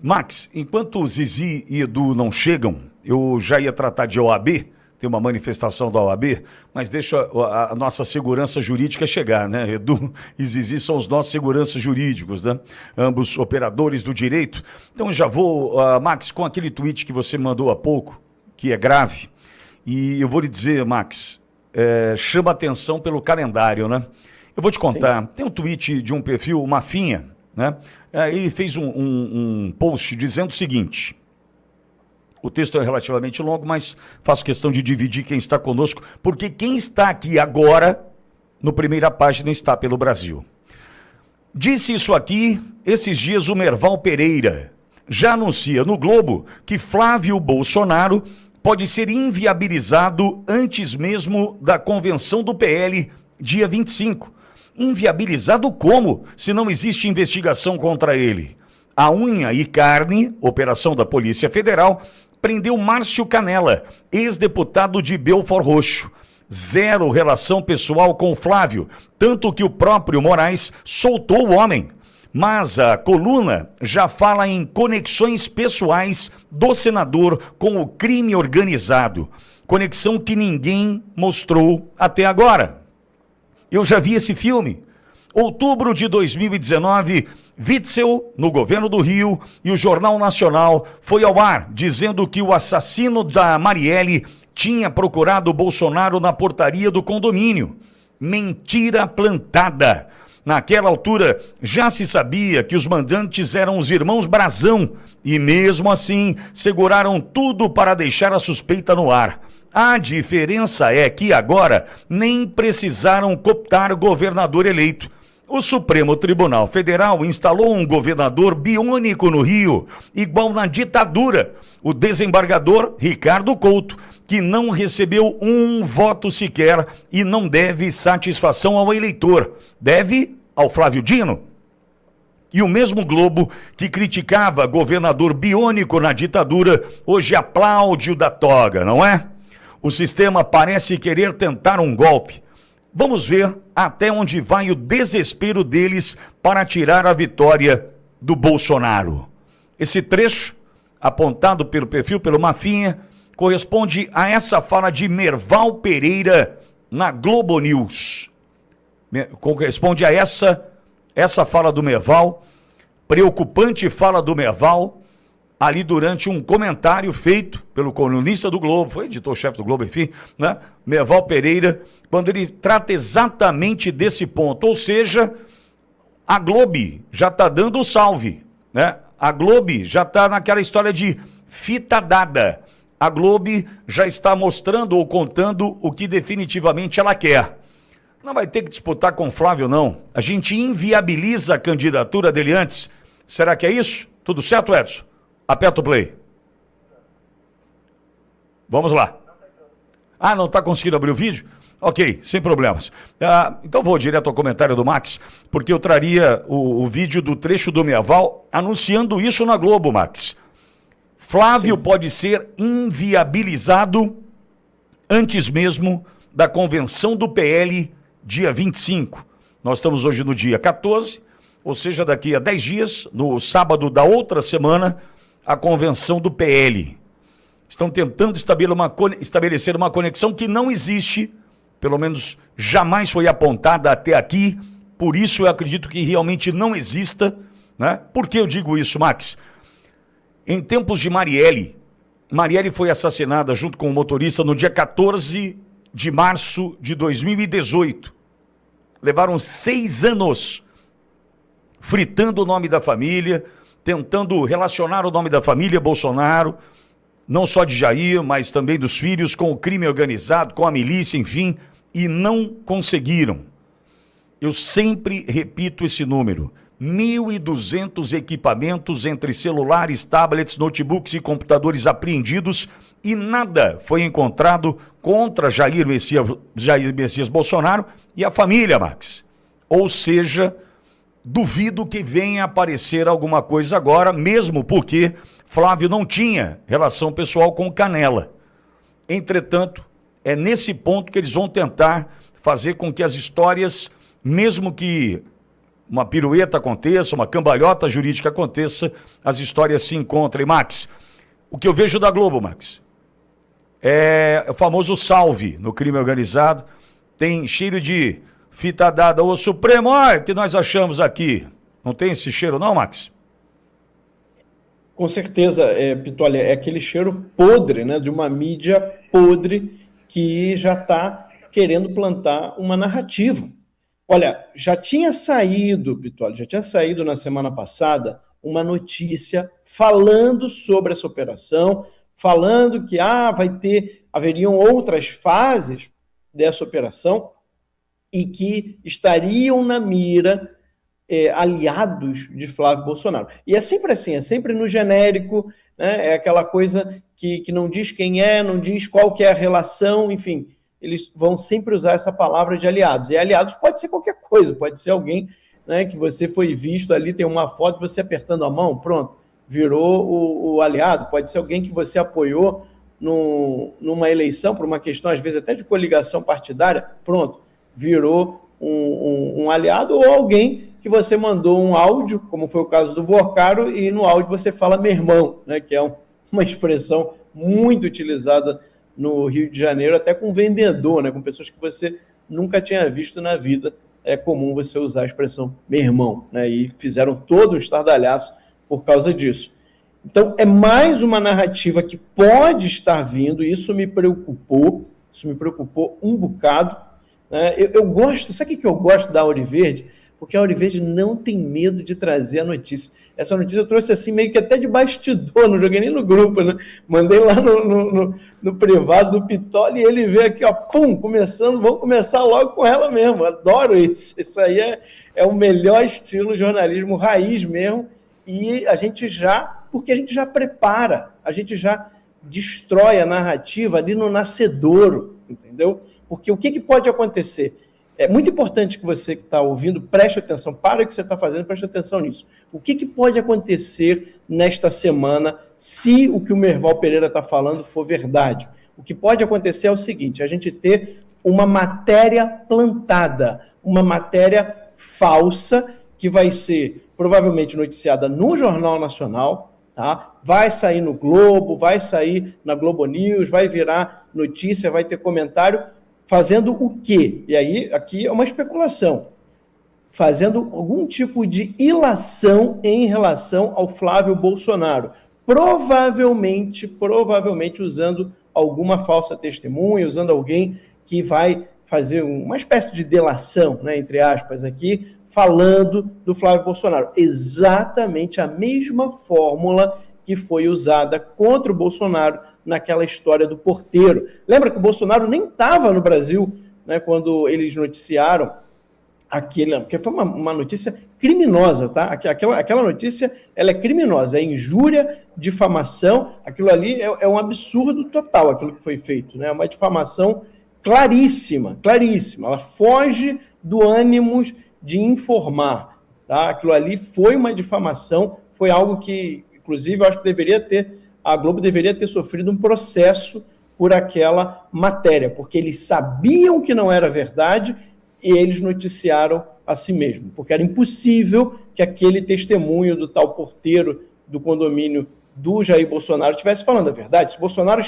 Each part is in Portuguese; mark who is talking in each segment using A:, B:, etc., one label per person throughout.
A: Max, enquanto o Zizi e Edu não chegam, eu já ia tratar de OAB, tem uma manifestação da OAB, mas deixa a nossa segurança jurídica chegar, né? Edu e Zizi são os nossos seguranças jurídicos, né? Ambos operadores do direito. Então já vou, Max, com aquele tweet que você mandou há pouco, que é grave, e eu vou lhe dizer, Max, chama atenção pelo calendário, né? Eu vou te contar, tem um tweet de um perfil, Mafinha, né? Ele fez um post dizendo o seguinte, o texto é relativamente longo, mas faço questão de dividir quem está conosco, porque quem está aqui agora, no primeira página, está pelo Brasil. Disse isso aqui, esses dias, o Merval Pereira já anuncia no Globo que Flávio Bolsonaro pode ser inviabilizado antes mesmo da convenção do PL, dia 25. Inviabilizado como, se não existe investigação contra ele? A Unha e Carne, operação da Polícia Federal, prendeu Márcio Canella, ex-deputado de Belford Roxo. Zero relação pessoal com Flávio, tanto que o próprio Moraes soltou o homem. Mas a coluna já fala em conexões pessoais do senador com o crime organizado. Conexão que ninguém mostrou até agora. Eu já vi esse filme. Outubro de 2019, Witzel, no governo do Rio, e o Jornal Nacional foi ao ar, dizendo que o assassino da Marielle tinha procurado o Bolsonaro na portaria do condomínio. Mentira plantada. Naquela altura, já se sabia que os mandantes eram os irmãos Brazão, e mesmo assim, seguraram tudo para deixar a suspeita no ar. A diferença é que agora nem precisaram cooptar governador eleito. O Supremo Tribunal Federal instalou um governador biônico no Rio, igual na ditadura, o desembargador Ricardo Couto, que não recebeu um voto sequer e não deve satisfação ao eleitor. Deve ao Flávio Dino. E o mesmo Globo que criticava governador biônico na ditadura, hoje aplaude o da toga, não é? O sistema parece querer tentar um golpe. Vamos ver até onde vai o desespero deles para tirar a vitória do Bolsonaro. Esse trecho, apontado pelo perfil, pelo Mafinha, corresponde a essa fala de Merval Pereira na Globo News. Corresponde a essa fala do Merval, preocupante fala do Merval, ali durante um comentário feito pelo colunista do Globo, foi editor-chefe do Globo, enfim, né? Merval Pereira, quando ele trata exatamente desse ponto, ou seja, a Globo já está dando o salve, né? A Globo já está naquela história de fita dada, a Globo já está mostrando ou contando o que definitivamente ela quer. Não vai ter que disputar com o Flávio, não. A gente inviabiliza a candidatura dele antes. Será que é isso? Tudo certo, Edson? Aperta o play. Vamos lá. Ah, não está conseguindo abrir o vídeo? Ok, sem problemas. Então vou direto ao comentário do Max, porque eu traria o vídeo do trecho do Merval anunciando isso na Globo, Max. Flávio Sim. Pode ser inviabilizado antes mesmo da convenção do PL, dia 25. Nós estamos hoje no dia 14, ou seja, daqui a 10 dias, no sábado da outra semana, a convenção do PL. Estão tentando estabelecer uma conexão que não existe, pelo menos jamais foi apontada até aqui, por isso eu acredito que realmente não exista, né? Por que eu digo isso, Max? Em tempos de Marielle foi assassinada junto com o motorista no dia 14 de março de 2018. Levaram 6 anos fritando o nome da família, tentando relacionar o nome da família Bolsonaro, não só de Jair, mas também dos filhos, com o crime organizado, com a milícia, enfim, e não conseguiram. Eu sempre repito esse número, 1.200 equipamentos entre celulares, tablets, notebooks e computadores apreendidos e nada foi encontrado contra Jair Messias Bolsonaro e a família, Max. Ou seja, duvido que venha aparecer alguma coisa agora, mesmo porque Flávio não tinha relação pessoal com Canella. Entretanto, é nesse ponto que eles vão tentar fazer com que as histórias, mesmo que uma pirueta aconteça, uma cambalhota jurídica aconteça, as histórias se encontrem. Max, o que eu vejo da Globo, Max, é o famoso salve no crime organizado, tem cheiro de fita dada ao Supremo, o que nós achamos aqui? Não tem esse cheiro não, Max?
B: Com certeza, Pitolli, é aquele cheiro podre, né, de uma mídia podre que já está querendo plantar uma narrativa. Olha, já tinha saído, Pitolli, já tinha saído na semana passada uma notícia falando sobre essa operação, falando que haveriam outras fases dessa operação e que estariam na mira aliados de Flávio Bolsonaro. E é sempre assim, é sempre no genérico, né? É aquela coisa que não diz quem é, não diz qual que é a relação, enfim, eles vão sempre usar essa palavra de aliados. E aliados pode ser qualquer coisa, pode ser alguém, né, que você foi visto ali, tem uma foto, você apertando a mão, pronto, virou o aliado. Pode ser alguém que você apoiou numa eleição, por uma questão, às vezes, até de coligação partidária, pronto, virou um aliado, ou alguém que você mandou um áudio, como foi o caso do Vorcaro, e no áudio você fala meu irmão, né, que é uma expressão muito utilizada no Rio de Janeiro, até com vendedor, né, com pessoas que você nunca tinha visto na vida. É comum você usar a expressão meu irmão, né, e fizeram todo um estardalhaço por causa disso. Então, é mais uma narrativa que pode estar vindo, e isso me preocupou um bocado, né? Eu gosto, sabe o que eu gosto da Auriverde? Porque a Auriverde não tem medo de trazer a notícia. Essa notícia eu trouxe assim, meio que até de bastidor, não joguei nem no grupo, né? Mandei lá no privado do Pitolli e ele veio aqui, ó, pum, começando, vamos começar logo com ela mesmo. Adoro isso. Isso aí é o melhor estilo jornalismo raiz mesmo. E porque a gente já prepara, a gente já destrói a narrativa ali no nascedouro, entendeu? Porque o que pode acontecer? É muito importante que você que está ouvindo preste atenção, para o que você está fazendo, preste atenção nisso. O que pode acontecer nesta semana se o que o Merval Pereira está falando for verdade? O que pode acontecer é o seguinte, a gente ter uma matéria plantada, uma matéria falsa que vai ser provavelmente noticiada no Jornal Nacional, tá? Vai sair no Globo, vai sair na Globo News, vai virar notícia, vai ter comentário, fazendo o quê? E aí, aqui é uma especulação. Fazendo algum tipo de ilação em relação ao Flávio Bolsonaro. Provavelmente usando alguma falsa testemunha, usando alguém que vai fazer uma espécie de delação, né, entre aspas, aqui, falando do Flávio Bolsonaro. Exatamente a mesma fórmula que foi usada contra o Bolsonaro naquela história do porteiro. Lembra que o Bolsonaro nem estava no Brasil, né, quando eles noticiaram aquilo, porque foi uma notícia criminosa, tá? Aquela notícia, ela é criminosa, é injúria, difamação, aquilo ali é um absurdo total, aquilo que foi feito, né? Uma difamação claríssima, ela foge do ânimos de informar, tá? Aquilo ali foi uma difamação, foi algo que, inclusive, eu acho que a Globo deveria ter sofrido um processo por aquela matéria, porque eles sabiam que não era verdade e eles noticiaram a si mesmo, porque era impossível que aquele testemunho do tal porteiro do condomínio do Jair Bolsonaro estivesse falando a verdade. Se Bolsonaro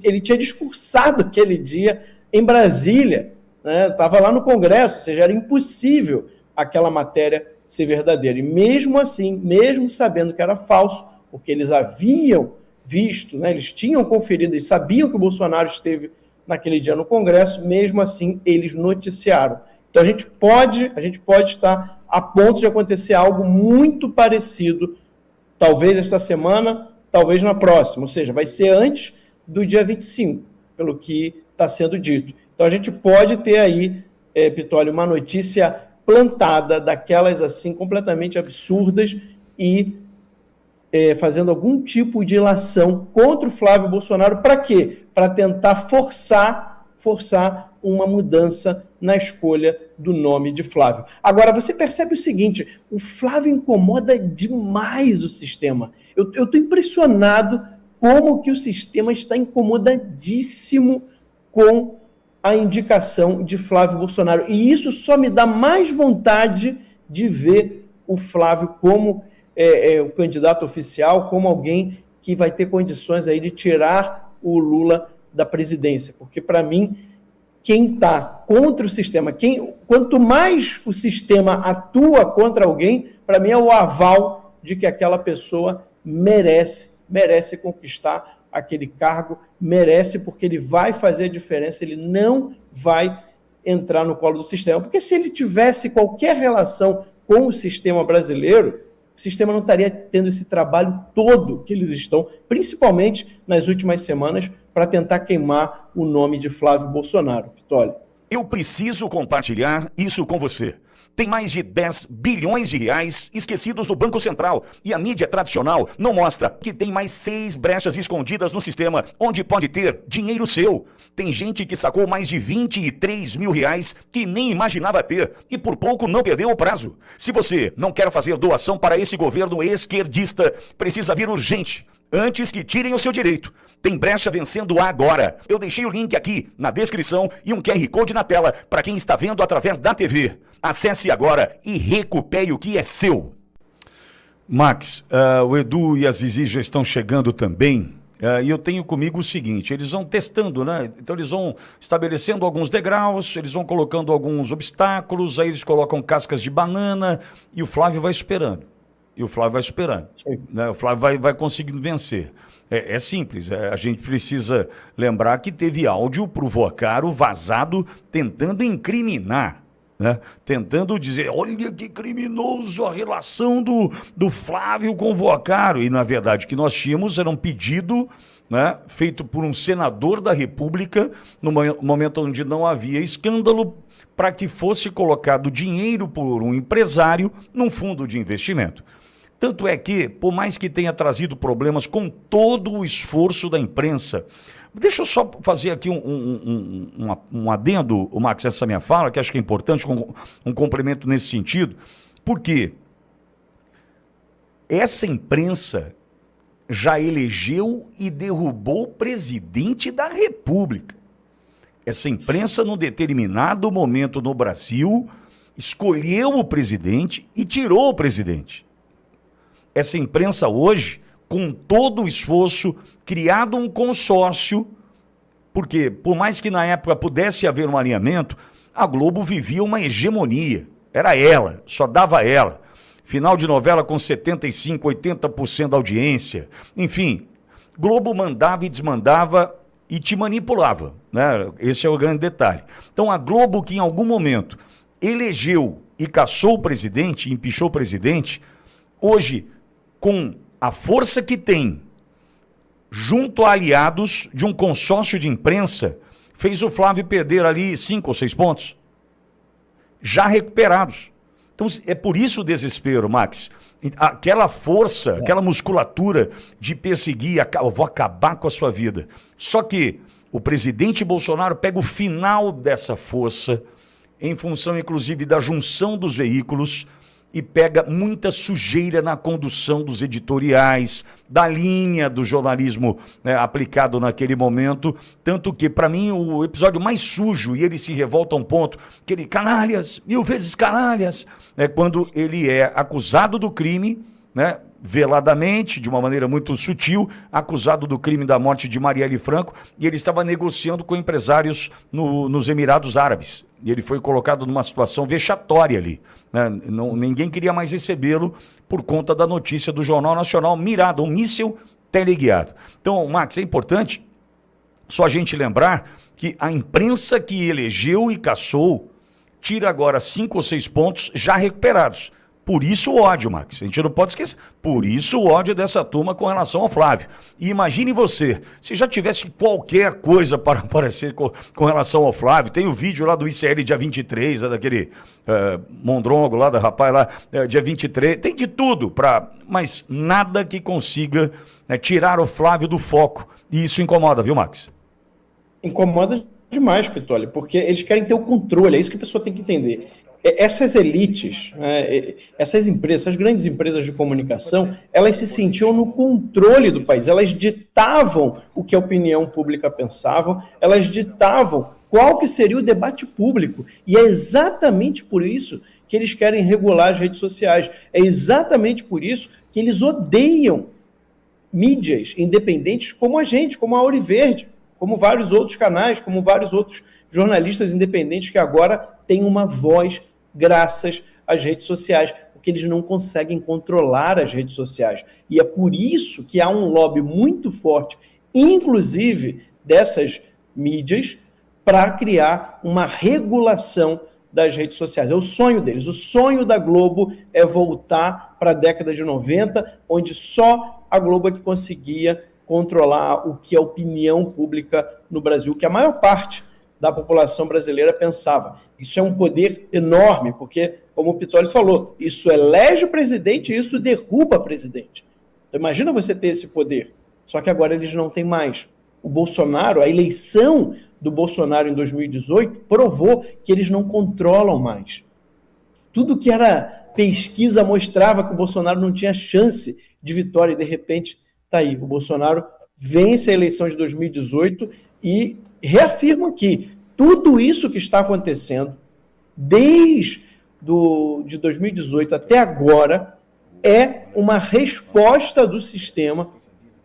B: ele tinha discursado aquele dia em Brasília, né? Estava lá no Congresso, ou seja, era impossível aquela matéria ser verdadeira. E mesmo assim, mesmo sabendo que era falso, porque eles haviam visto, né, eles tinham conferido e sabiam que o Bolsonaro esteve naquele dia no Congresso, mesmo assim eles noticiaram. Então a gente pode estar a ponto de acontecer algo muito parecido, talvez esta semana, talvez na próxima, ou seja, vai ser antes do dia 25, pelo que está sendo dito. Então a gente pode ter aí, Pitolli, uma notícia plantada daquelas assim completamente absurdas e fazendo algum tipo de ilação contra o Flávio Bolsonaro. Para quê? Para tentar forçar uma mudança na escolha do nome de Flávio. Agora, você percebe o seguinte, o Flávio incomoda demais o sistema. Eu estou impressionado como que o sistema está incomodadíssimo com a indicação de Flávio Bolsonaro. E isso só me dá mais vontade de ver o Flávio como o candidato oficial, como alguém que vai ter condições aí de tirar o Lula da presidência. Porque, para mim, quem está contra o sistema, quanto mais o sistema atua contra alguém, para mim é o aval de que aquela pessoa merece conquistar aquele cargo, merece, porque ele vai fazer a diferença, ele não vai entrar no colo do sistema. Porque se ele tivesse qualquer relação com o sistema brasileiro, o sistema não estaria tendo esse trabalho todo que eles estão, principalmente nas últimas semanas, para tentar queimar o nome de Flávio Bolsonaro. Pitoli.
A: Eu preciso compartilhar isso com você. Tem mais de 10 bilhões de reais esquecidos no Banco Central e a mídia tradicional não mostra que tem mais 6 brechas escondidas no sistema onde pode ter dinheiro seu. Tem gente que sacou mais de 23 mil reais que nem imaginava ter e por pouco não perdeu o prazo. Se você não quer fazer doação para esse governo esquerdista, precisa vir urgente, antes que tirem o seu direito. Tem brecha vencendo agora. Eu deixei o link aqui na descrição e um QR Code na tela para quem está vendo através da TV. Acesse agora e recupere o que é seu. Max, o Edu e a Zizi já estão chegando também. E eu tenho comigo o seguinte, eles vão testando, né? Então eles vão estabelecendo alguns degraus, eles vão colocando alguns obstáculos, aí eles colocam cascas de banana e o Flávio vai esperando. Né? O Flávio vai conseguindo vencer. É simples, a gente precisa lembrar que teve áudio pro Vocaro vazado tentando incriminar, né? Tentando dizer, olha que criminoso a relação do Flávio com o Vocaro. E na verdade o que nós tínhamos era um pedido, né, feito por um senador da República, no momento onde não havia escândalo, para que fosse colocado dinheiro por um empresário num fundo de investimento. Tanto é que, por mais que tenha trazido problemas com todo o esforço da imprensa, deixa eu só fazer aqui um adendo, Max, essa minha fala, que acho que é importante, um complemento nesse sentido, porque essa imprensa já elegeu e derrubou o presidente da República. Essa imprensa, num determinado momento no Brasil, escolheu o presidente e tirou o presidente. Essa imprensa hoje, com todo o esforço, criado um consórcio, porque por mais que na época pudesse haver um alinhamento, a Globo vivia uma hegemonia. Era ela, só dava ela. Final de novela com 75%, 80% da audiência. Enfim, Globo mandava e desmandava e te manipulava, né? Esse é o grande detalhe. Então a Globo, que em algum momento elegeu e caçou o presidente, empichou o presidente, hoje, com a força que tem, junto a aliados de um consórcio de imprensa, fez o Flávio perder ali 5 ou 6 pontos, já recuperados. Então é por isso o desespero, Max. Aquela força, aquela musculatura de perseguir, eu vou acabar com a sua vida. Só que o presidente Bolsonaro pega o final dessa força, em função inclusive da junção dos veículos, e pega muita sujeira na condução dos editoriais, da linha do jornalismo, né, aplicado naquele momento, tanto que, para mim, o episódio mais sujo, e ele se revolta a um ponto, que ele, canalhas, 1000 vezes canalhas, é quando ele é acusado do crime, né, veladamente, de uma maneira muito sutil, acusado do crime da morte de Marielle Franco, e ele estava negociando com empresários nos Emirados Árabes. E ele foi colocado numa situação vexatória ali, né? Ninguém queria mais recebê-lo por conta da notícia do Jornal Nacional mirado, um míssil teleguiado. Então, Max, é importante só a gente lembrar que a imprensa que elegeu e caçou tira agora 5 ou 6 pontos já recuperados. Por isso o ódio, Max. A gente não pode esquecer. Por isso o ódio dessa turma com relação ao Flávio. E imagine você, se já tivesse qualquer coisa para aparecer com relação ao Flávio, tem o vídeo lá do ICL dia 23, daquele mondrongo lá, da rapaz lá, dia 23, tem de tudo, mas nada que consiga tirar o Flávio do foco. E isso incomoda, viu, Max?
B: Incomoda demais, Pitoli, porque eles querem ter o controle, é isso que a pessoa tem que entender. Essas elites, essas empresas, essas grandes empresas de comunicação, elas se sentiam no controle do país, elas ditavam o que a opinião pública pensava, elas ditavam qual que seria o debate público, e é exatamente por isso que eles querem regular as redes sociais. É exatamente por isso que eles odeiam mídias independentes como a gente, como a Auriverde, como vários outros canais, como vários outros jornalistas independentes que agora têm uma voz graças às redes sociais, porque eles não conseguem controlar as redes sociais. E é por isso que há um lobby muito forte, inclusive dessas mídias, para criar uma regulação das redes sociais. É o sonho deles. O sonho da Globo é voltar para a década de 90, onde só a Globo é que conseguia controlar o que a opinião pública no Brasil, que a maior parte da população brasileira pensava. Isso é um poder enorme, porque, como o Pittoli falou, isso elege o presidente e isso derruba o presidente. Então, imagina você ter esse poder. Só que agora eles não têm mais. O Bolsonaro, a eleição do Bolsonaro em 2018 provou que eles não controlam mais. Tudo que era pesquisa mostrava que o Bolsonaro não tinha chance de vitória e, de repente, está aí. O Bolsonaro vence a eleição de 2018 e reafirma que tudo isso que está acontecendo, desde de 2018 até agora, é uma resposta do sistema,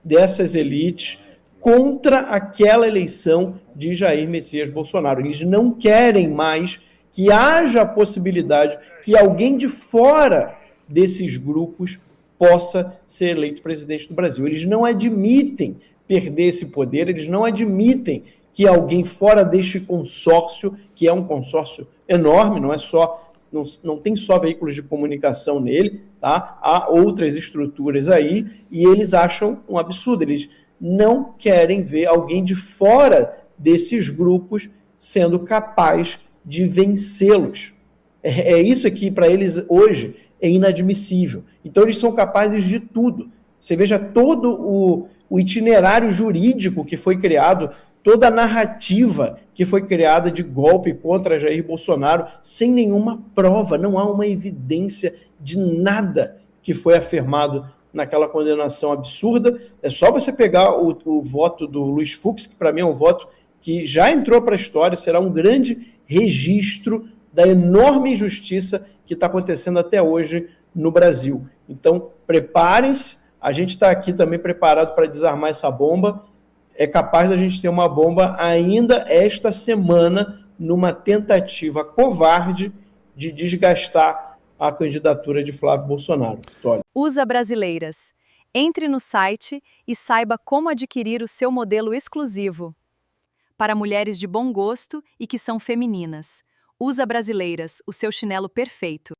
B: dessas elites, contra aquela eleição de Jair Messias Bolsonaro. Eles não querem mais que haja a possibilidade que alguém de fora desses grupos possa ser eleito presidente do Brasil. Eles não admitem perder esse poder, eles não admitem que alguém fora deste consórcio, que é um consórcio enorme, não tem só veículos de comunicação nele, tá? Há outras estruturas aí, e eles acham um absurdo, eles não querem ver alguém de fora desses grupos sendo capaz de vencê-los. É isso que, para eles, hoje, é inadmissível. Então, eles são capazes de tudo. Você veja todo o itinerário jurídico que foi criado, toda a narrativa que foi criada de golpe contra Jair Bolsonaro, sem nenhuma prova, não há uma evidência de nada que foi afirmado naquela condenação absurda. É só você pegar o voto do Luiz Fux, que para mim é um voto que já entrou para a história, será um grande registro da enorme injustiça que está acontecendo até hoje no Brasil. Então, preparem-se, a gente está aqui também preparado para desarmar essa bomba. É capaz da gente ter uma bomba ainda esta semana, numa tentativa covarde de desgastar a candidatura de Flávio Bolsonaro.
C: USA Brasileiras. Entre no site e saiba como adquirir o seu modelo exclusivo. Para mulheres de bom gosto e que são femininas. USA Brasileiras, o seu chinelo perfeito.